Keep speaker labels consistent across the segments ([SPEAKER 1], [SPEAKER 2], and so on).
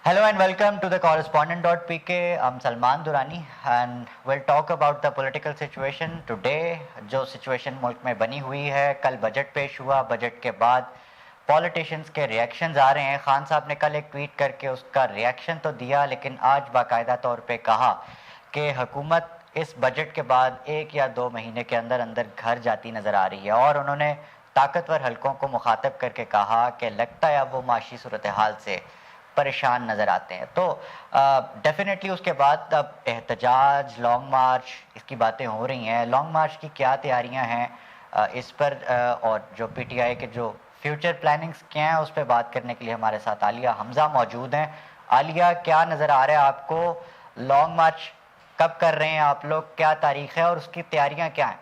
[SPEAKER 1] Hello and welcome to the correspondent.pk. I'm Salman Durrani and we'll talk about the political situation today. जो situation मुल्क में बनी हुई है, कल बजट पेश हुआ, बजट के बाद पॉलिटिशियंस के रिएक्शंस आ रहे हैं. खान साहब ने कल एक ट्वीट करके उसका रिएक्शन तो दिया, लेकिन आज बाकायदा तौर पे कहा कि हुकूमत इस बजट के बाद 1 या 2 महीने के अंदर अंदर घर जाती नज़र आ रही है. और उन्होंने ताकतवर हलकों को मुखातब करके कहा कि लगता है अब वो माशी सूरत हाल से परेशान नज़र आते हैं. तो डेफिनेटली उसके बाद अब एहतजाज, लॉन्ग मार्च, इसकी बातें हो रही हैं. लॉन्ग मार्च की क्या तैयारियां हैं इस पर और जो पीटीआई के जो फ्यूचर प्लानिंग्स क्या हैं उस पर बात करने के लिए हमारे साथ आलिया हमजा मौजूद हैं. आलिया, क्या नज़र आ रहा है आपको? लॉन्ग मार्च कब कर रहे हैं आप लोग, क्या तारीख है और उसकी तैयारियां क्या हैं?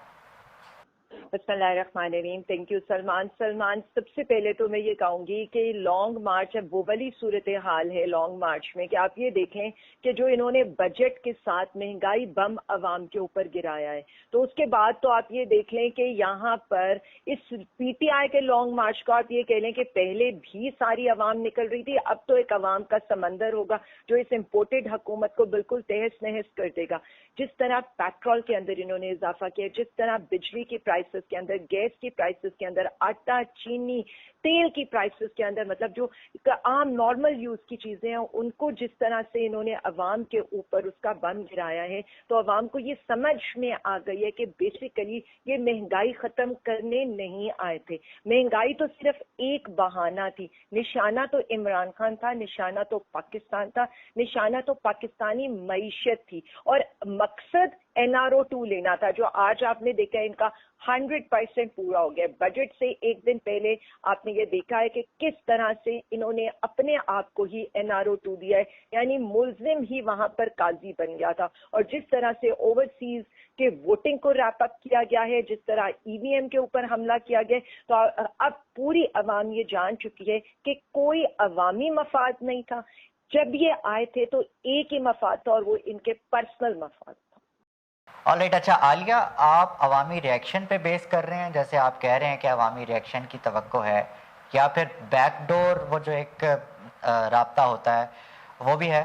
[SPEAKER 2] बिस्मिल्लाहिर्रहमानिर्रहीम. Thank you Salman. सबसे पहले तो मैं ये कहूँगी कि लॉन्ग मार्च अब वो वाली सूरत हाल है लॉन्ग मार्च में कि आप ये देखें कि जो इन्होंने बजट के साथ महंगाई बम अवाम के ऊपर गिराया है, तो उसके बाद तो आप ये देख लें कि यहाँ पर इस पीटीआई के लॉन्ग मार्च को आप ये कह लें कि पहले भी सारी अवाम निकल रही थी, अब तो एक अवाम का समंदर होगा जो इस इम्पोर्टेड हुकूमत को बिल्कुल तहस नहस कर देगा. जिस तरह पेट्रोल के अंदर इन्होंने इजाफा किया, जिस तरह बिजली की प्राइसेस के अंदर, गैस की प्राइसेस के अंदर, आटा, चीनी, तेल की प्राइसेस के अंदर, मतलब जो आम नॉर्मल यूज की चीजें हैं उनको जिस तरह से इन्होंने अवाम के ऊपर उसका बम गिराया है, तो अवाम को ये समझ में आ गई है कि बेसिकली ये महंगाई खत्म करने नहीं आए थे. महंगाई तो सिर्फ एक बहाना थी. निशाना तो इमरान खान था, निशाना तो पाकिस्तान था, निशाना तो पाकिस्तानी मईशत थी और मकसद NRO 2 लेना था, जो आज आपने देखा है इनका 100% पूरा हो गया. बजट से एक दिन पहले आपने ये देखा है कि किस तरह से इन्होंने अपने आप को ही NRO 2 दिया है, यानी मुल्जिम ही वहां पर काजी बन गया था. और जिस तरह से ओवरसीज के वोटिंग को रैप अप किया गया है, जिस तरह EVM के ऊपर हमला किया गया, तो अब पूरी अवाम ये जान चुकी है कि कोई अवामी मफाद नहीं था. जब ये आए थे तो एक ही मफाद था और वो इनके पर्सनल मफाद था.
[SPEAKER 1] ऑलराइट, अच्छा आलिया, आप अवामी रिएक्शन पे बेस कर रहे हैं, जैसे आप कह रहे हैं कि अवामी रिएक्शन की तवक्को है, या फिर बैकडोर वो जो एक राब्ता होता है वो भी है?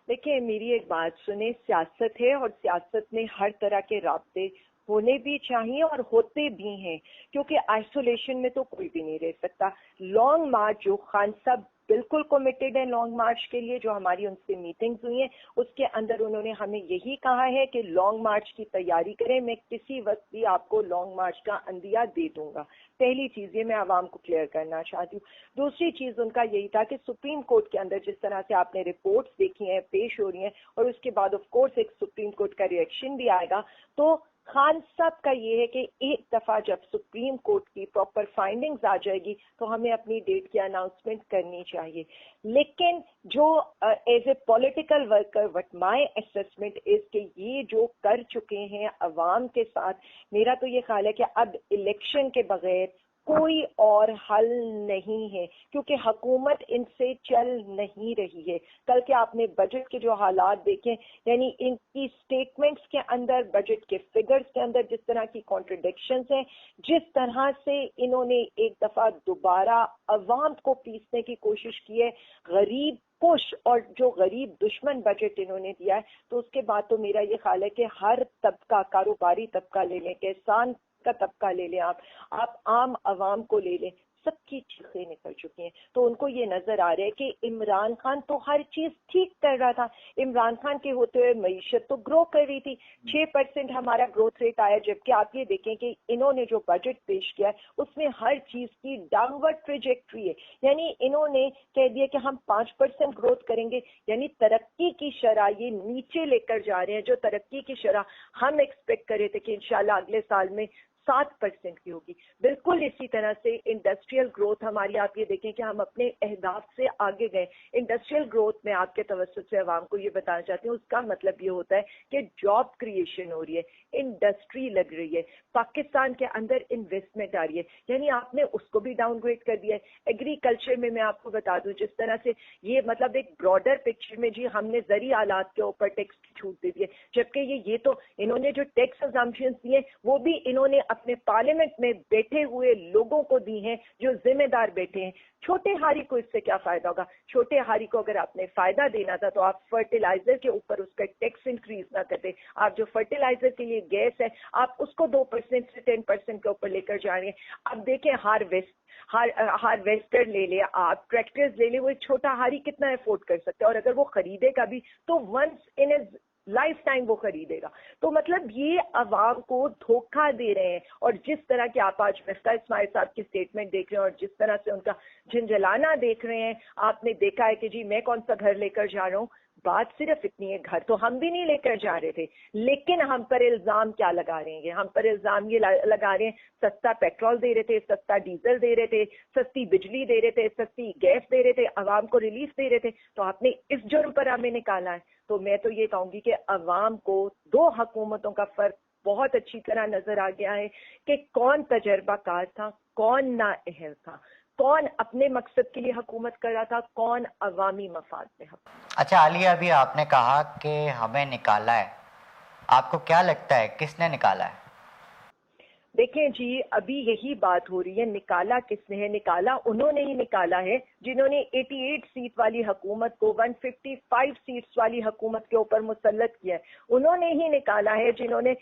[SPEAKER 2] देखिए, मेरी एक बात सुने, सियासत है और सियासत में हर तरह के राब्ते होने भी चाहिए और होते भी हैं, क्योंकि आइसोलेशन में तो कोई भी नहीं रह सकता. लॉन्ग मार्च जो खान साहब बिल्कुल कमिटेड है लॉन्ग मार्च के लिए, जो हमारी उनसे मीटिंग्स हुई हैं उसके अंदर उन्होंने हमें यही कहा है कि लॉन्ग मार्च की तैयारी करें, मैं किसी वक्त भी आपको लॉन्ग मार्च का अंदिया दे दूंगा. पहली चीज ये मैं आवाम को क्लियर करना चाहती हूँ. दूसरी चीज उनका यही था कि सुप्रीम कोर्ट के अंदर जिस तरह से आपने रिपोर्ट्स देखी हैं, पेश हो रही हैं, और उसके बाद ऑफ कोर्स एक सुप्रीम कोर्ट का रिएक्शन भी आएगा, तो खान साहब का ये है कि एक दफा जब सुप्रीम कोर्ट की प्रॉपर फाइंडिंग्स आ जाएगी तो हमें अपनी डेट की अनाउंसमेंट करनी चाहिए. लेकिन जो as a political worker what my assessment is कि ये जो कर चुके हैं अवाम के साथ, मेरा तो ये ख्याल है कि अब इलेक्शन के बगैर कोई और हल नहीं है, क्योंकि हुकूमत इनसे चल नहीं रही है. कल के आपने बजट के जो हालात देखे, यानी इनकी स्टेटमेंट्स के अंदर, बजट के फिगर्स के अंदर जिस तरह की कॉन्ट्रडिक्शंस हैं, जिस तरह से इन्होंने एक दफा दोबारा अवाम को पीसने की कोशिश की है, गरीब पुश और जो गरीब दुश्मन बजट इन्होंने दिया है, तो उसके बाद तो मेरा ये ख्याल है कि हर तबका, कारोबारी तबका ले लें, किसान का तबका ले लें, आप आम आवाम को ले लें, सबकी चीखें निकल चुकी हैं. तो उनको ये नजर आ रहा है कि इमरान खान तो हर चीज ठीक कर रहा था. इमरान खान के होते हुए मईशत तो ग्रो कर रही थी, 6% हमारा ग्रोथ रेट आया, जबकि आप ये देखें कि इन्होंने जो बजट पेश किया है उसमें हर चीज की डाउनवर्ड ट्रेजेक्ट्री है. यानी इन्होंने कह दिया कि हम 5% ग्रोथ करेंगे, यानी तरक्की की शरह ये नीचे लेकर जा रहे हैं. जो तरक्की की शरह हम एक्सपेक्ट कर रहे थे कि इंशाल्लाह अगले साल में 7% की होगी, बिल्कुल इसी तरह से इंडस्ट्रियल ग्रोथ हमारी, आप ये देखें कि हम अपने अहदाफ से आगे गए. इंडस्ट्रियल ग्रोथ में आपके तवज्जुह से अवाम को ये बताना चाहती हूँ, उसका मतलब ये होता है कि जॉब क्रिएशन हो रही है, इंडस्ट्री लग रही है, पाकिस्तान के अंदर इन्वेस्टमेंट आ रही है, यानी आपने उसको भी डाउनग्रेड कर दिया है. एग्रीकल्चर में मैं आपको बता दूं, जिस तरह से ये मतलब एक ब्रॉडर पिक्चर में जी हमने जरी आलात के ऊपर टैक्स की छूट दे दी है, जबकि ये तो इन्होंने जो टैक्स अजम्पशंस दिए वो भी इन्होंने اپنے پارلیمنٹ میں بیٹھے ہوئے لوگوں کو دی ہیں جو ذمہ دار بیٹھے ہیں. چھوٹے ہاری کو اس سے کیا فائدہ ہوگا؟ چھوٹے ہاری کو اگر آپ نے فائدہ دینا تھا تو آپ فرٹیلائزر کے اوپر اس کا ٹیکس انکریز نہ کرتے. آپ جو فرٹیلائزر کے لیے گیس ہے آپ اس کو 2% سے 10% کے اوپر لے کر جا رہے ہیں. اب دیکھیں ہارویسٹر لے لے, آپ ٹریکٹرز لے لے, وہ چھوٹا ہاری کتنا افورڈ کر سکتے ہیں, اور اگر وہ خریدے گا بھی تو ونس ان لائف ٹائم وہ خریدے گا. تو مطلب یہ عوام کو دھوکہ دے رہے ہیں. اور جس طرح کے آپ آج مفتاح اسماعیل صاحب کی اسٹیٹمنٹ دیکھ رہے ہیں اور جس طرح سے ان کا جھنجھلانا دیکھ رہے ہیں, آپ نے دیکھا ہے کہ جی میں کون سا گھر لے کر جا رہا ہوں. بات صرف اتنی ہے, گھر تو ہم بھی نہیں لے کر جا رہے تھے, لیکن ہم پر الزام کیا لگا رہے ہیں؟ ہم پر الزام یہ لگا رہے ہیں سستا پیٹرول دے رہے تھے, سستا ڈیزل دے رہے تھے, سستی بجلی دے رہے تھے, سستی گیس دے رہے تھے, عوام کو ریلیف دے رہے تھے, تو آپ نے اس جرم پر ہمیں نکالا ہے. تو میں تو یہ کہوں گی کہ عوام کو دو حکومتوں کا فرق بہت اچھی طرح نظر آ گیا ہے کہ کون تجربہ کار تھا, کون نااہل تھا, کون اپنے مقصد کے لیے حکومت کر رہا تھا, کون عوامی مفاد میں حکومت.
[SPEAKER 1] اچھا عالیہ, ابھی آپ نے کہا کہ ہمیں نکالا ہے, آپ کو کیا لگتا ہے کس نے نکالا ہے؟
[SPEAKER 2] دیکھیں جی, ابھی یہی بات ہو رہی ہے, نکالا کس نے ہے؟ نکالا انہوں نے ہی نکالا ہے جنہوں نے 88 سیٹ والی حکومت کو 155 سیٹس والی حکومت کے اوپر مسلط کیا ہے. انہوں نے ہی نکالا ہے جنہوں نے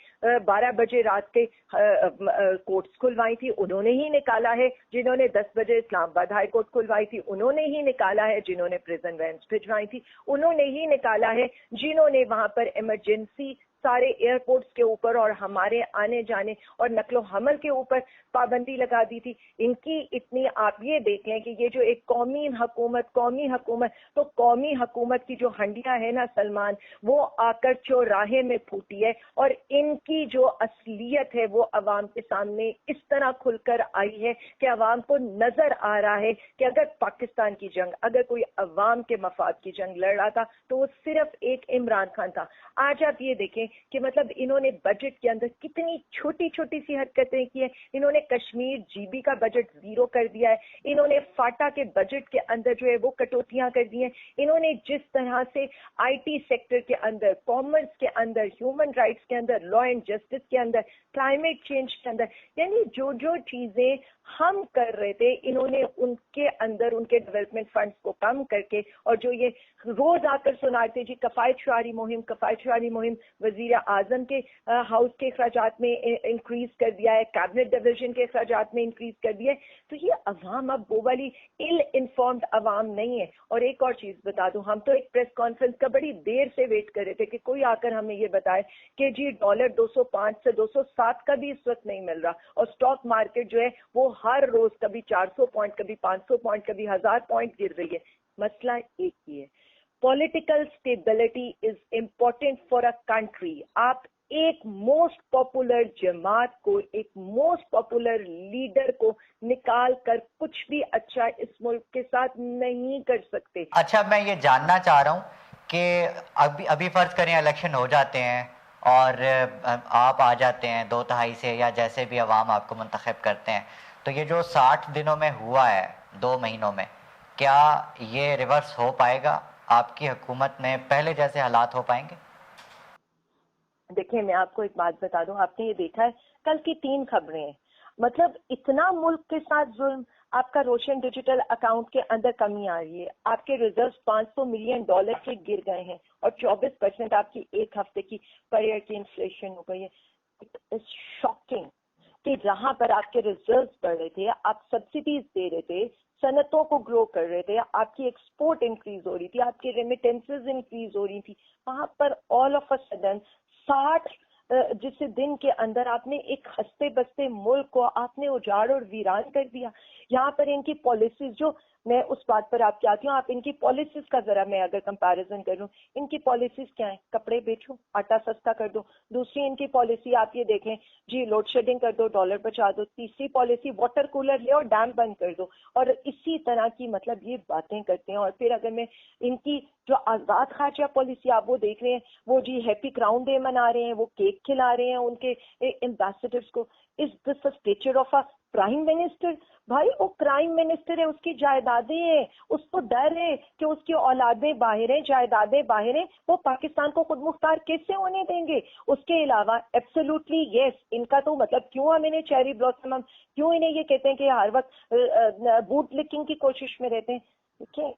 [SPEAKER 2] 12 بجے رات کے کورٹس کھلوائی تھی. انہوں نے ہی نکالا ہے جنہوں نے 10 بجے اسلام آباد ہائی کورٹ کھلوائی تھی. انہوں نے ہی نکالا ہے جنہوں نے پریزن وینس بھجوائی تھی. انہوں نے ہی نکالا ہے جنہوں نے وہاں پر ایمرجنسی سارے ایئرپورٹس کے اوپر اور ہمارے آنے جانے اور نقل و حمل کے اوپر پابندی لگا دی تھی. ان کی اتنی, آپ یہ دیکھ لیں کہ یہ جو ایک قومی حکومت تو قومی حکومت کی جو ہنڈیاں ہے نا سلمان, وہ آ کر چوراہے میں پھوٹی ہے, اور ان کی جو اصلیت ہے وہ عوام کے سامنے اس طرح کھل کر آئی ہے کہ عوام کو نظر آ رہا ہے کہ اگر پاکستان کی جنگ, اگر کوئی عوام کے مفاد کی جنگ لڑ رہا تھا تو وہ صرف ایک عمران خان تھا. آج آپ یہ دیکھیں کہ مطلب انہوں نے بجٹ کے اندر کتنی چھوٹی چھوٹی سی حرکتیں کی ہیں. انہوں نے کشمیر جی بی کا بجٹ زیرو کر دیا ہے. انہوں نے فاٹا کے بجٹ کے اندر جو ہے وہ کٹوتیاں کر دی ہیں. انہوں نے جس طرح سے آئی ٹی سیکٹر کے اندر, کامرس کے اندر, ہیومن رائٹس کے اندر, لا اینڈ جسٹس کے اندر, کلائمیٹ چینج کے اندر, یعنی جو چیزیں ہم کر رہے تھے انہوں نے ان کے اندر ان کے ڈیولپمنٹ فنڈز کو کم کر کے, اور جو یہ روز آ کر سناتے جی کفایت شعاری مہم, وزیر اعظم کے ہاؤس کے اخراجات میں انکریز کر دیا ہے, کیبنٹ ڈویژن کے اخراجات میں انکریز کر دیا ہے. تو یہ عوام اب وہ والی ال انفارمڈ عوام نہیں ہے. اور ایک اور چیز بتا دوں, ہم تو ایک پریس کانفرنس کا بڑی دیر سے ویٹ کر رہے تھے کہ کوئی آ کر ہمیں یہ بتائے کہ جی ڈالر 205 سے 207 کا بھی اس وقت نہیں مل رہا, اور اسٹاک مارکیٹ جو ہے وہ ہر روز کبھی 400 پوائنٹ, کبھی 500 پوائنٹ, کبھی 1000 پوائنٹ گر رہی ہے. مسئلہ ایک ہی ہے, political stability is important for a country. آپ ایک موسٹ پاپولر جماعت کو, ایک موسٹ پاپولر لیڈر کو نکال کر کچھ بھی اچھا اس ملک کے ساتھ نہیں کر سکتے.
[SPEAKER 1] اچھا, میں یہ جاننا چاہ رہا ہوں کہ ابھی فرض کریں الیکشن ہو جاتے ہیں اور آپ آ جاتے ہیں 2/3 سے, یا جیسے بھی عوام آپ کو منتخب کرتے ہیں, تو یہ جو 60 دنوں میں ہوا ہے 2 مہینوں میں, کیا یہ ریورس ہو پائے گا؟ آپ کی حکومت میں پہلے جیسے حالات ہو پائیں گے؟
[SPEAKER 2] دیکھیں میں آپ کو ایک بات بتا دوں, آپ نے یہ دیکھا ہے کل کی 3 خبریں ہیں, مطلب اتنا ملک کے ساتھ ظلم. آپ کا روشن ڈیجیٹل اکاؤنٹ کے اندر کمی آ رہی ہے, آپ کے ریزروز $500 ملین کے گر گئے ہیں, اور 24% آپ کی ایک ہفتے کی پر ایئر کی انفلیشن ہو گئی ہے. اٹ از شاکنگ کہ جہاں پر آپ کے ریزروز بڑھ رہے تھے, آپ سبسڈیز دے رہے تھے, صنعتوں کو گرو کر رہے تھے, آپ کی ایکسپورٹ انکریز ہو رہی تھی, آپ کی ریمیٹنسز انکریز ہو رہی تھی, وہاں پر آل آف اے سڈن 60 جس دن کے اندر آپ نے ایک ہستے بستے ملک کو آپ نے اجاڑ اور ویران کر دیا. یہاں پر ان کی پالیسیز, جو میں اس بات پر آپ کے آتی ہوں, آپ ان کی پالیسیز کا ذرا میں اگر کمپیریزن کروں, ان کی پالیسیز کیا ہیں؟ کپڑے بیچو, آٹا سستا کر دو. دوسری ان کی پالیسی آپ یہ دیکھیں جی لوڈ شیڈنگ کر دو, ڈالر بچا دو. تیسری پالیسی واٹر کولر لے اور ڈیم بند کر دو, اور اسی طرح کی مطلب یہ باتیں کرتے ہیں. اور پھر اگر میں ان کی جو آزاد خارجہ پالیسی آپ وہ دیکھ رہے ہیں, وہ جی ہیپی کراؤن ڈے منا رہے ہیں, وہ کیک کھلا رہے ہیں ان کے ایمبیسڈرز کو. Is this a picture of a prime minister, भाई वो प्राइम मिनिस्टर है, उसकी जायदादें हैं, उसको डर है कि उसकी औलादें बाहर हैं, जायदादें बाहर हैं, वो पाकिस्तान को खुद मुख्तार कैसे होने देंगे? उसके अलावा एब्सोल्युटली यस, इनका तो मतलब क्यों हम इन्हें चेरी ब्लॉसम, हम क्यों इन्हें ये कहते हैं कि हर वक्त बूट लिकिंग की कोशिश में रहते हैं? देखिए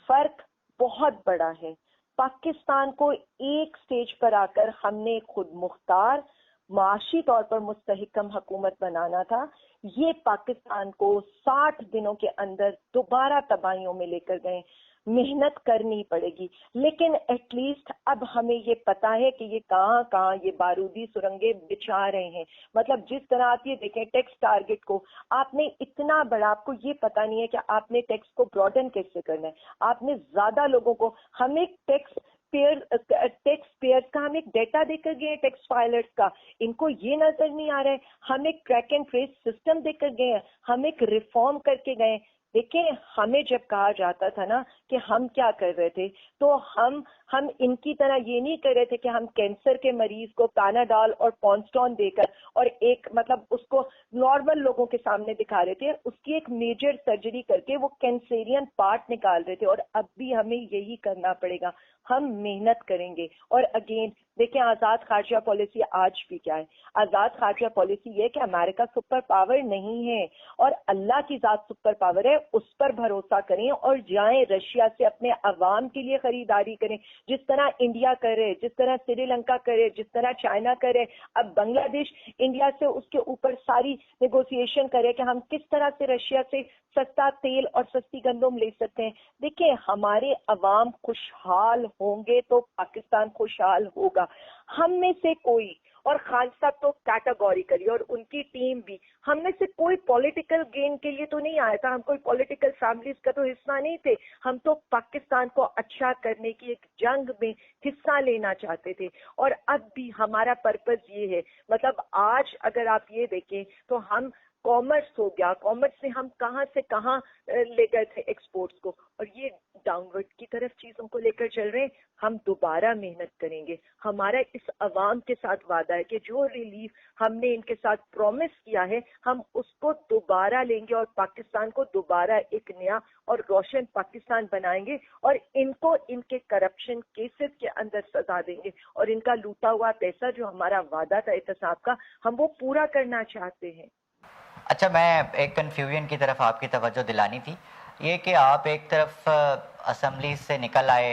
[SPEAKER 2] फर्क बहुत बड़ा है। पाकिस्तान को एक स्टेज पर आकर हमने खुद मुख्तार माशी तौर पर मुस्तहिकम हुकूमत बनाना था। ये पाकिस्तान को 60 दिनों के अंदर दोबारा तबाहियों में लेकर गए। मेहनत करनी पड़ेगी, लेकिन एटलीस्ट अब हमें ये पता है कि ये कहाँ कहाँ ये बारूदी सुरंगें बिछा रहे हैं। मतलब जिस तरह आप ये देखें टैक्स टारगेट को आपने इतना बड़ा, आपको ये पता नहीं है कि आपने टैक्स को ब्रॉडन कैसे करना है। आपने ज्यादा लोगों को, हम एक टैक्स पेयर्स का हम एक डेटा देकर गए, टैक्स फाइलर्स का, इनको ये नजर नहीं आ रहा है। हम एक ट्रैक एंड ट्रेस सिस्टम देकर गए हैं, हम एक रिफॉर्म करके गए। देखिए हमें जब कहा जाता था ना कि हम क्या कर रहे थे, तो हम इनकी तरह ये नहीं कर रहे थे कि हम कैंसर के मरीज को पैनाडॉल और पॉन्स्टॉन देकर और एक मतलब उसको नॉर्मल लोगों के सामने दिखा रहे थे, उसकी एक मेजर सर्जरी करके वो कैंसेरियन पार्ट निकाल रहे थे। और अब भी हमें यही करना पड़ेगा, हम मेहनत करेंगे। और अगेन देखिए आजाद खारजा पॉलिसी आज भी क्या है, आजाद खारजा पॉलिसी ये कि अमेरिका सुपर पावर नहीं है और अल्लाह की जात सुपर पावर है, उस पर भरोसा करें और जाएं रशिया से अपने अवाम के लिए खरीदारी करें, जिस तरह इंडिया करे, जिस तरह श्रीलंका करे, जिस तरह चाइना करे। अब बांग्लादेश इंडिया से उसके ऊपर सारी नेगोशिएशन करे कि हम किस तरह से रशिया से सस्ता तेल और सस्ती गंदम ले सकते हैं। देखिए हमारे अवाम खुशहाल होंगे तो पाकिस्तान खुशहाल होगा। हम में से कोई, और खान साहब तो कैटेगोरिकली और उनकी टीम भी, हम में से कोई पॉलिटिकल गेन के लिए तो नहीं आया था, हम कोई पॉलिटिकल फैमिलीज का तो हिस्सा नहीं थे। हम तो पाकिस्तान को अच्छा करने की एक जंग में हिस्सा लेना चाहते थे। और अब भी हमारा पर्पस ये है, मतलब आज अगर आप ये देखें तो हम कॉमर्स हो गया, कॉमर्स से हम कहां से कहां ले गए थे एक्सपोर्ट्स को, और ये डाउनवर्ड की तरफ चीजों को लेकर चल रहे हैं। हम दोबारा मेहनत करेंगे। हमारा इस अवाम के साथ वादा है कि जो रिलीफ हमने इनके साथ प्रॉमिस किया है हम उसको दोबारा लेंगे और पाकिस्तान को दोबारा एक नया और रोशन पाकिस्तान बनाएंगे और इनको इनके करप्शन केसेस के अंदर सजा देंगे और इनका लूटा हुआ पैसा जो हमारा वादा था एहतसाब का, हम वो पूरा करना चाहते हैं।
[SPEAKER 1] अच्छा, मैं एक कन्फ्यूजन की तरफ आपकी तवज्जो दिलानी थी, ये कि आप एक तरफ असम्बली से निकल आए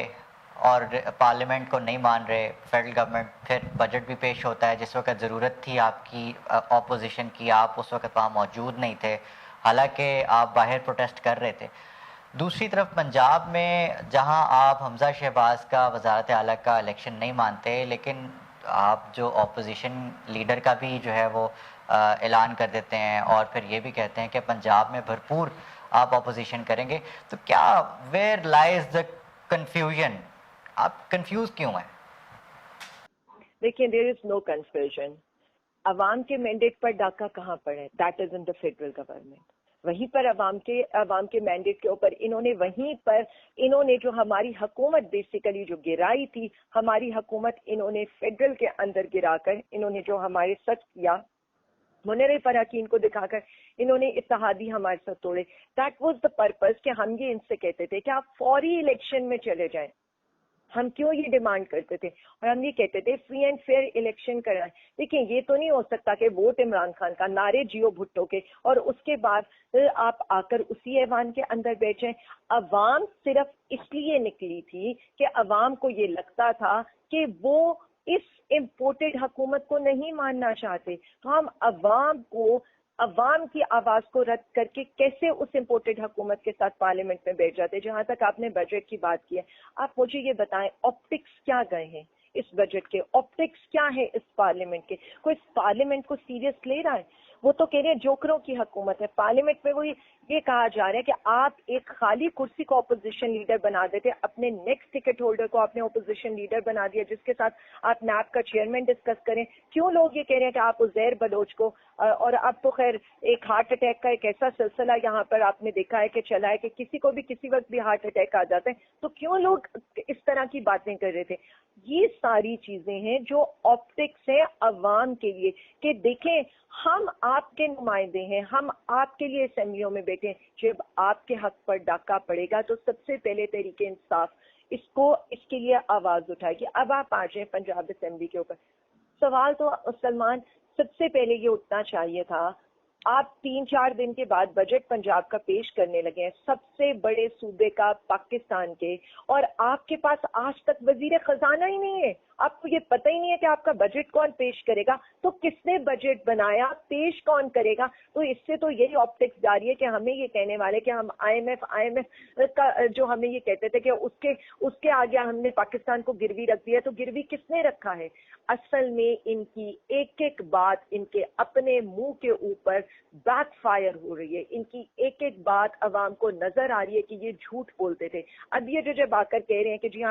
[SPEAKER 1] और पार्लियामेंट को नहीं मान रहे, फेडरल गवर्नमेंट, फिर बजट भी पेश होता है जिस वक्त ज़रूरत थी आपकी ऑपोजिशन की, आप उस वक्त वहाँ मौजूद नहीं थे, हालांकि आप बाहर प्रोटेस्ट कर रहे थे। दूसरी तरफ पंजाब में जहाँ आप हमजा शहबाज का वजारत आला का इलेक्शन नहीं मानते, लेकिन आप जो ऑपोजिशन लीडर का भी जो है वो ऐलान कर देते हैं और फिर ये भी कहते हैं कि पंजाब में भरपूर आप ऑपोजिशन करेंगे, तो क्या वेयर लाइज द कंफ्यूजन? आप कंफ्यूज क्यों हैं?
[SPEAKER 2] देखिए देयर इज नो कंफ्यूजन। अवाम के मैंडेट पर डाका कहाँ पड़े? That is in the federal government. वहीं पर अवाम के मैंडेट के ऊपर इन्होंने जो हमारी हुकूमत बेसिकली जो गिराई थी, हमारी हुकूमत इन्होंने फेडरल के अंदर गिराकर, इन्होंने जो हमारे साथ किया मुनरे फराकीन को दिखाकर, इन्होंने इत्तेहादी हमारे साथ तोड़े। दैट वाज द पर्पस कि हम ये इनसे कहते थे कि आप फौरी इलेक्शन में चले जाएं। हम क्यों ये डिमांड करते थे और हम ये कहते थे फ्री एंड फेयर इलेक्शन कराएं। देखिए ये तो नहीं हो सकता कि वोट इमरान खान का, नारे जियो भुट्टो के, और उसके बाद आप आकर उसी ऐवान के अंदर बैठ जाएं। अवाम सिर्फ इसलिए निकली थी कि अवाम को ये लगता था कि वो इस इम्पोर्टेड हुकूमत को नहीं मानना चाहते, तो हम अवाम की आवाज को रद्द करके कैसे उस इम्पोर्टेड हुकूमत के साथ पार्लियामेंट में बैठ जाते। जहां तक आपने बजट की बात की है, आप मुझे ये बताएं ऑप्टिक्स क्या गए हैं इस बजट के, ऑप्टिक्स क्या है इस पार्लियामेंट के? कोई इस पार्लियामेंट को सीरियस ले रहा है? वो तो कह रहे हैं जोकरों की हुकूमत है। पार्लियामेंट में वो یہ کہا جا رہا ہے کہ آپ ایک خالی کرسی کو اپوزیشن لیڈر بنا دیتے, اپنے نیکسٹ ٹکٹ ہولڈر کو آپ نے اپوزیشن لیڈر بنا دیا جس کے ساتھ آپ نیب کا چیئرمین ڈسکس کریں. کیوں لوگ یہ کہہ رہے ہیں کہ آپ عزیر بلوچ کو, اور اب تو خیر ایک ہارٹ اٹیک کا ایک ایسا سلسلہ یہاں پر آپ نے دیکھا ہے کہ چلا ہے کہ کسی کو بھی کسی وقت بھی ہارٹ اٹیک آ جاتا ہے, تو کیوں لوگ اس طرح کی باتیں کر رہے تھے. یہ ساری چیزیں ہیں جو آپٹکس ہیں عوام کے لیے, کہ دیکھیں ہم آپ کے نمائندے ہیں, ہم آپ کے لیے اسمبلیوں میں بیٹھے ہیں. جب آپ کے حق پر ڈاکہ پڑے گا تو سب سے پہلے تحریک انصاف اس کے لیے آواز اٹھائے گی. اب آپ آ جائیں پنجاب اسمبلی کے اوپر. سوال تو سلمان سب سے پہلے یہ اٹھنا چاہیے تھا, آپ 3-4 دن کے بعد بجٹ پنجاب کا پیش کرنے لگے ہیں, سب سے بڑے صوبے کا پاکستان کے, اور آپ کے پاس آج تک وزیر خزانہ ہی نہیں ہے. آپ کو یہ پتہ ہی نہیں ہے کہ آپ کا بجٹ کون پیش کرے گا, تو کس نے بجٹ بنایا, پیش کون کرے گا. تو اس سے تو یہی آپٹکس جاری ہے کہ ہمیں یہ کہنے والے کہ ہم آئی ایم ایف کا جو ہمیں یہ کہتے تھے کہ اس کے آگے ہم نے پاکستان کو گروی رکھ دیا, تو گروی کس نے رکھا ہے. اصل میں ان کی ایک ایک بات ان کے اپنے منہ کے اوپر بیک فائر ہو رہی ہے. ان کی ایک ایک بات عوام کو نظر آ رہی ہے کہ یہ جھوٹ بولتے تھے. اب یہ جو جب آ کر کہہ رہے ہیں کہ جی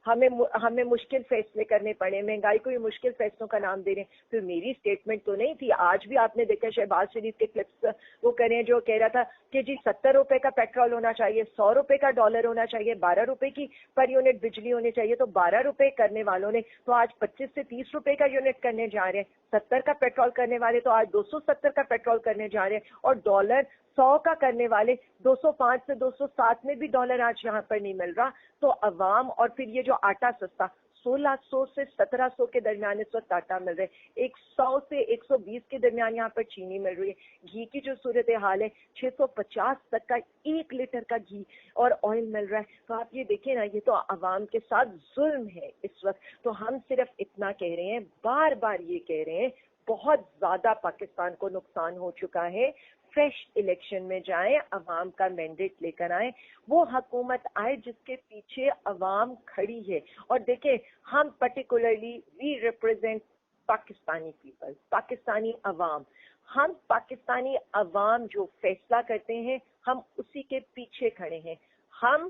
[SPEAKER 2] ہمیں مشکل فیصلے کرنے پڑے, مہنگائی کو یہ مشکل فیصلوں کا نام دے رہے ہیں, تو میری سٹیٹمنٹ تو نہیں تھی. آج بھی آپ نے دیکھا شہباز شریف کے کلپس وہ کر رہے ہیں جو کہہ رہا تھا کہ جی 70 روپے کا پیٹرول ہونا چاہیے, 100 روپے کا ڈالر ہونا چاہیے, 12 روپے کی پر یونٹ بجلی ہونی چاہیے. تو 12 روپے کرنے والوں نے تو آج 25 سے 30 روپے کا یونٹ کرنے جا رہے ہیں. 70 کا پیٹرول کرنے والے تو آج 270 کا پیٹرول کرنے جا رہے ہیں, اور ڈالر 100 کا کرنے والے 205 سے 207 میں بھی ڈالر آج یہاں پر نہیں مل رہا. تو عوام, اور پھر یہ جو آٹا سستا 1600 سے 1700 کے درمیان اس وقت آٹا مل رہا ہے, 100 سے 120 کے درمیان یہاں پر چینی مل رہی ہے. گھی کی جو صورتحال ہے 650 تک کا 1 لیٹر کا گھی اور آئل مل رہا ہے. تو آپ یہ دیکھیں نا, یہ تو عوام کے ساتھ ظلم ہے اس وقت. تو ہم صرف اتنا کہہ رہے ہیں, بار بار یہ کہہ رہے ہیں, بہت زیادہ پاکستان کو نقصان ہو چکا ہے. فریش الیکشن میں جائیں, عوام کا مینڈیٹ لے کر آئیں, وہ حکومت آئے جس کے پیچھے عوام کھڑی ہے. اور دیکھیں ہم particularly we represent Pakistani people, Pakistani عوام. ہم پاکستانی عوام جو فیصلہ کرتے ہیں ہم اسی کے پیچھے کھڑے ہیں. ہم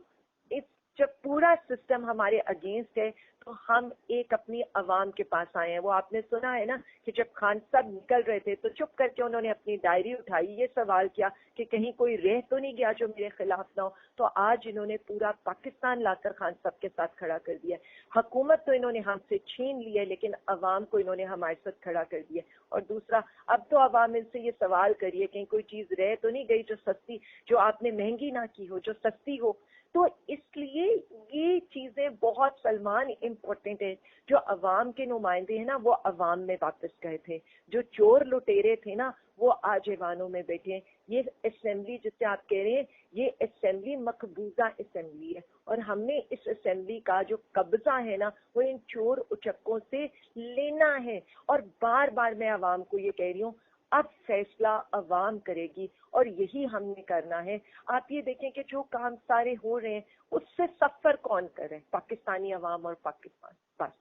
[SPEAKER 2] جب پورا سسٹم ہمارے اگینسٹ ہے تو ہم ایک اپنی عوام کے پاس آئے ہیں. وہ آپ نے سنا ہے نا کہ جب خان صاحب نکل رہے تھے تو چپ کر کے انہوں نے اپنی ڈائری اٹھائی, یہ سوال کیا کہ کہیں کوئی رہ تو نہیں گیا جو میرے خلاف نہ ہو. تو آج انہوں نے پورا پاکستان لا کر خان صاحب کے ساتھ کھڑا کر دیا. حکومت تو انہوں نے ہم سے چھین لی ہے, لیکن عوام کو انہوں نے ہمارے ساتھ کھڑا کر دیا. اور دوسرا, اب تو عوام ان سے یہ سوال کریے کہیں کوئی چیز رہ تو نہیں گئی جو سستی, جو آپ نے مہنگی نہ کی ہو, جو سستی ہو. تو اس لیے یہ چیزیں بہت سلمان امپورٹنٹ ہے. جو عوام کے نمائندے ہیں نا وہ عوام میں واپس گئے تھے, جو چور لٹیرے تھے نا وہ آج ایوانوں میں بیٹھے ہیں. یہ اسمبلی جس سے آپ کہہ رہے ہیں, یہ اسمبلی مقبوضہ اسمبلی ہے, اور ہم نے اس اسمبلی کا جو قبضہ ہے نا وہ ان چور اچکوں سے لینا ہے. اور بار بار میں عوام کو یہ کہہ رہی ہوں, اب فیصلہ عوام کرے گی اور یہی ہم نے کرنا ہے. آپ یہ دیکھیں کہ جو کام سارے ہو رہے ہیں اس سے سفر کون کر رہے ہیں, پاکستانی عوام اور پاکستان. بس.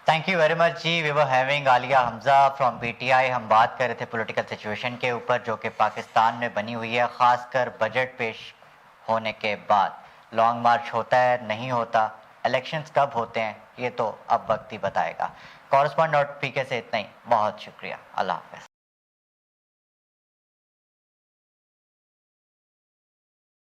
[SPEAKER 1] تھینک یو ویری مچ جی. We were having Alia Hamza from P T I. ہم بات کر رہے تھے پولیٹیکل سچویشن کے اوپر جو کہ پاکستان میں بنی ہوئی ہے, خاص کر بجٹ پیش ہونے کے بعد. لانگ مارچ ہوتا ہے نہیں ہوتا, الیکشنز کب ہوتے ہیں یہ تو اب وقت ہی بتائے گا. کورسپونڈنٹ پی کے سے اتنا ہی, بہت شکریہ, اللہ حافظ.